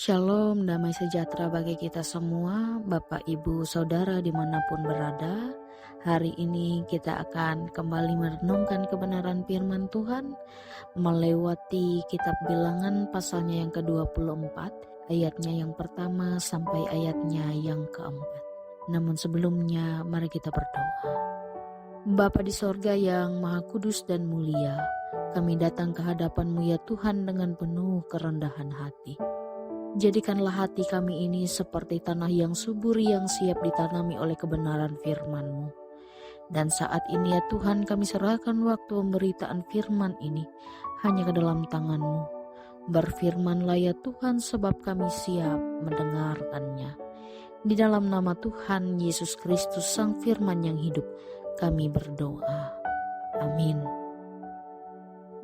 Shalom, damai sejahtera bagi kita semua, Bapak, Ibu, Saudara dimanapun berada. Hari ini kita akan kembali merenungkan kebenaran firman Tuhan melewati kitab Bilangan pasalnya yang ke-24, ayatnya yang pertama sampai ayatnya yang keempat. Namun sebelumnya mari kita berdoa. Bapa di sorga yang maha kudus dan mulia, kami datang ke hadapan-Mu ya Tuhan dengan penuh kerendahan hati. Jadikanlah hati kami ini seperti tanah yang subur yang siap ditanami oleh kebenaran firman-Mu. Dan saat ini ya Tuhan, kami serahkan waktu pemberitaan firman ini hanya ke dalam tangan-Mu. Berfirmanlah ya Tuhan, sebab kami siap mendengarkannya. Di dalam nama Tuhan Yesus Kristus Sang Firman yang hidup, kami berdoa. Amin.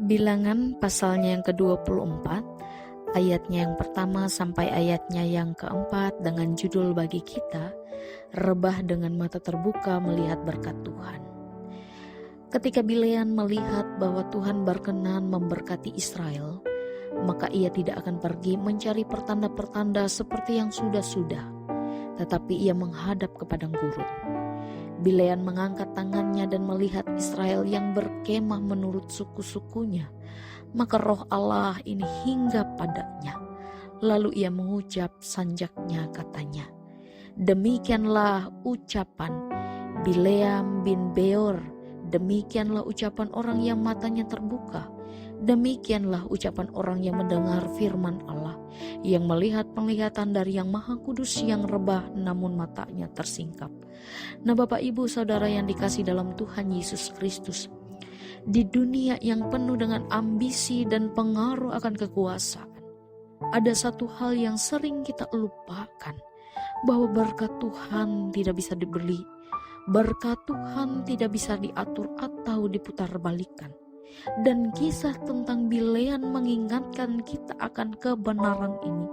Bilangan pasalnya yang ke-24, ayatnya yang pertama sampai ayatnya yang keempat dengan judul bagi kita, rebah dengan mata terbuka melihat berkat Tuhan. Ketika Bileam melihat bahwa Tuhan berkenan memberkati Israel, maka ia tidak akan pergi mencari pertanda-pertanda seperti yang sudah-sudah, tetapi ia menghadap ke padang gurun. Bileam mengangkat tangannya dan melihat Israel yang berkemah menurut suku-sukunya. Maka roh Allah ini hinggap padanya. Lalu ia mengucap sanjaknya katanya, demikianlah ucapan Bileam bin Beor, demikianlah ucapan orang yang matanya terbuka, demikianlah ucapan orang yang mendengar firman Allah, yang melihat penglihatan dari yang maha kudus, yang rebah namun matanya tersingkap. Nah Bapak Ibu Saudara yang dikasih dalam Tuhan Yesus Kristus, di dunia yang penuh dengan ambisi dan pengaruh akan kekuasaan, ada satu hal yang sering kita lupakan, bahwa berkat Tuhan tidak bisa dibeli, berkat Tuhan tidak bisa diatur atau diputarbalikkan. Dan kisah tentang Bileam mengingatkan kita akan kebenaran ini,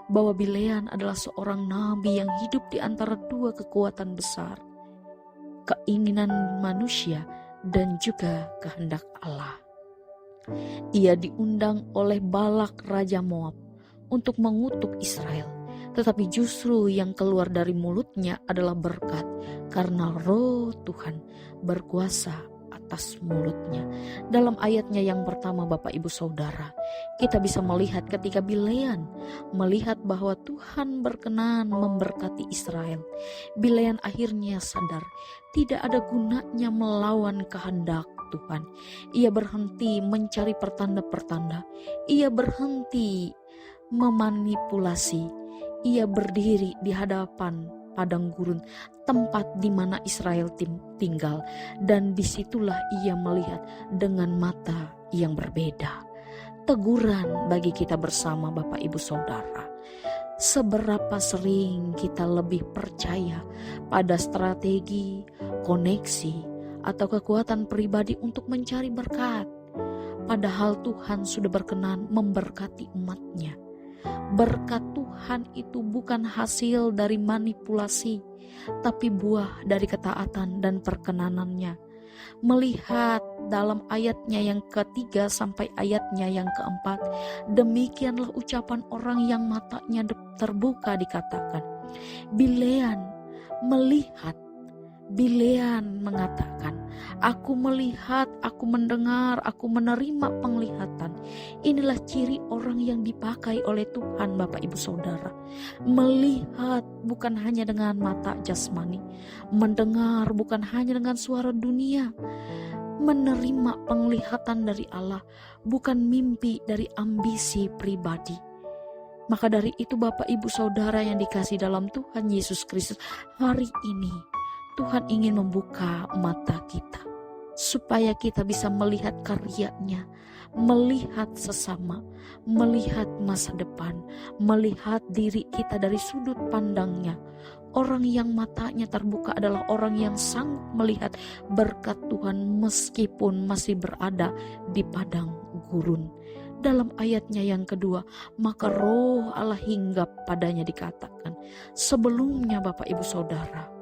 bahwa Bileam adalah seorang nabi yang hidup di antara dua kekuatan besar, keinginan manusia dan juga kehendak Allah. Ia diundang oleh Balak Raja Moab untuk mengutuk Israel, tetapi justru yang keluar dari mulutnya adalah berkat, karena roh Tuhan berkuasa atas mulutnya. Dalam ayatnya yang pertama Bapak Ibu Saudara, kita bisa melihat ketika Bileam melihat bahwa Tuhan berkenan memberkati Israel, Bileam akhirnya sadar tidak ada gunanya melawan kehendak Tuhan. Ia berhenti mencari pertanda-pertanda, ia berhenti memanipulasi, ia berdiri di hadapan padang gurun, tempat di mana Israel tinggal, dan disitulah ia melihat dengan mata yang berbeda. Teguran bagi kita bersama Bapak Ibu Saudara, seberapa sering kita lebih percaya pada strategi, koneksi, atau kekuatan pribadi untuk mencari berkat, padahal Tuhan sudah berkenan memberkati umat-Nya. Berkat Tuhan itu bukan hasil dari manipulasi, tapi buah dari ketaatan dan perkenanannya. Melihat dalam ayatnya yang ketiga sampai ayatnya yang keempat, demikianlah ucapan orang yang matanya terbuka dikatakan. Bileam mengatakan, aku melihat, aku mendengar, aku menerima penglihatan. Inilah ciri orang yang dipakai oleh Tuhan Bapak Ibu Saudara. Melihat bukan hanya dengan mata jasmani, mendengar bukan hanya dengan suara dunia, menerima penglihatan dari Allah bukan mimpi dari ambisi pribadi. Maka dari itu Bapak Ibu Saudara yang dikasih dalam Tuhan Yesus Kristus, hari ini Tuhan ingin membuka mata kita supaya kita bisa melihat karya-Nya, melihat sesama, melihat masa depan, melihat diri kita dari sudut pandang-Nya. Orang yang matanya terbuka adalah orang yang sanggup melihat berkat Tuhan meskipun masih berada di padang gurun. Dalam ayatnya yang kedua, maka roh Allah hinggap padanya dikatakan. Sebelumnya Bapak Ibu Saudara,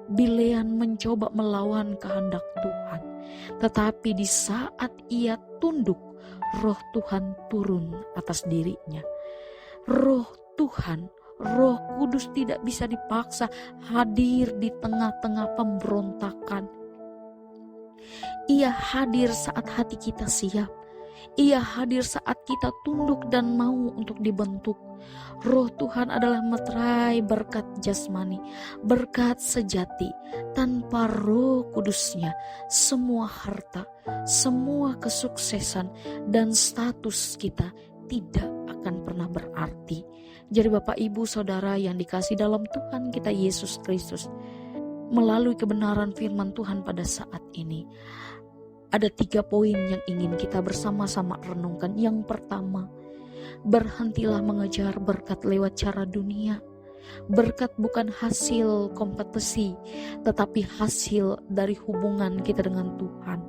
Bileam mencoba melawan kehendak Tuhan, tetapi di saat ia tunduk, roh Tuhan turun atas dirinya. Roh Tuhan, Roh Kudus tidak bisa dipaksa hadir di tengah-tengah pemberontakan. Ia hadir saat hati kita siap. Ia hadir saat kita tunduk dan mau untuk dibentuk. Roh Tuhan adalah meterai berkat jasmani, berkat sejati. Tanpa Roh Kudusnya, semua harta, semua kesuksesan dan status kita tidak akan pernah berarti. Jadi Bapak Ibu Saudara yang dikasih dalam Tuhan kita Yesus Kristus, melalui kebenaran firman Tuhan pada saat ini, ada 3 poin yang ingin kita bersama-sama renungkan. Yang pertama, berhentilah mengejar berkat lewat cara dunia. Berkat bukan hasil kompetisi, tetapi hasil dari hubungan kita dengan Tuhan.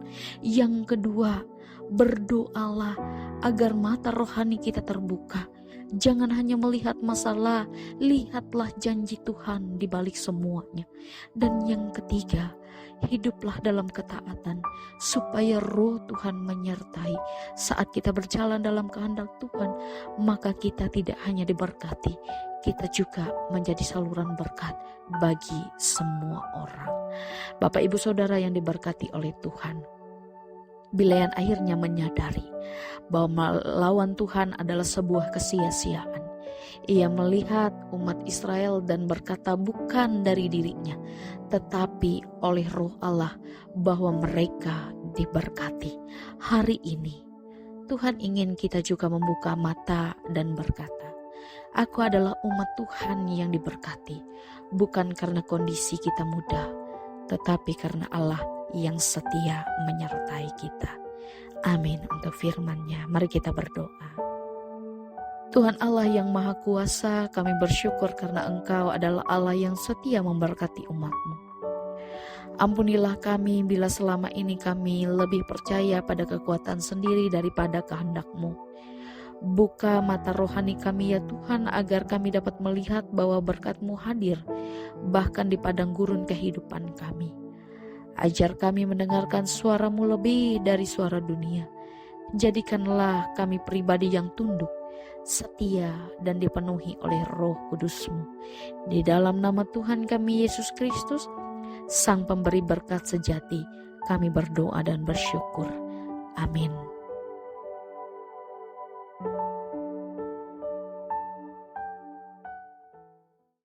Yang kedua, berdoalah agar mata rohani kita terbuka. Jangan hanya melihat masalah, lihatlah janji Tuhan di balik semuanya. Dan yang ketiga, hiduplah dalam ketaatan supaya Roh Tuhan menyertai. Saat kita berjalan dalam kehendak Tuhan, maka kita tidak hanya diberkati, kita juga menjadi saluran berkat bagi semua orang. Bapak Ibu Saudara yang diberkati oleh Tuhan, Bileam akhirnya menyadari bahwa melawan Tuhan adalah sebuah kesia-siaan. Ia melihat umat Israel dan berkata bukan dari dirinya, tetapi oleh Roh Allah bahwa mereka diberkati. Hari ini Tuhan ingin kita juga membuka mata dan berkata, aku adalah umat Tuhan yang diberkati, bukan karena kondisi kita mudah, tetapi karena Allah yang setia menyertai kita. Amin untuk firman-Nya. Mari kita berdoa. Tuhan Allah yang Maha Kuasa, kami bersyukur karena Engkau adalah Allah yang setia memberkati umat-Mu. Ampunilah kami bila selama ini kami lebih percaya pada kekuatan sendiri daripada kehendak-Mu. Buka mata rohani kami ya Tuhan, agar kami dapat melihat bahwa berkat-Mu hadir bahkan di padang gurun kehidupan kami. Ajar kami mendengarkan suara-Mu lebih dari suara dunia. Jadikanlah kami pribadi yang tunduk, setia, dan dipenuhi oleh Roh Kudus-Mu. Di dalam nama Tuhan kami Yesus Kristus, Sang Pemberi berkat sejati, kami berdoa dan bersyukur. Amin.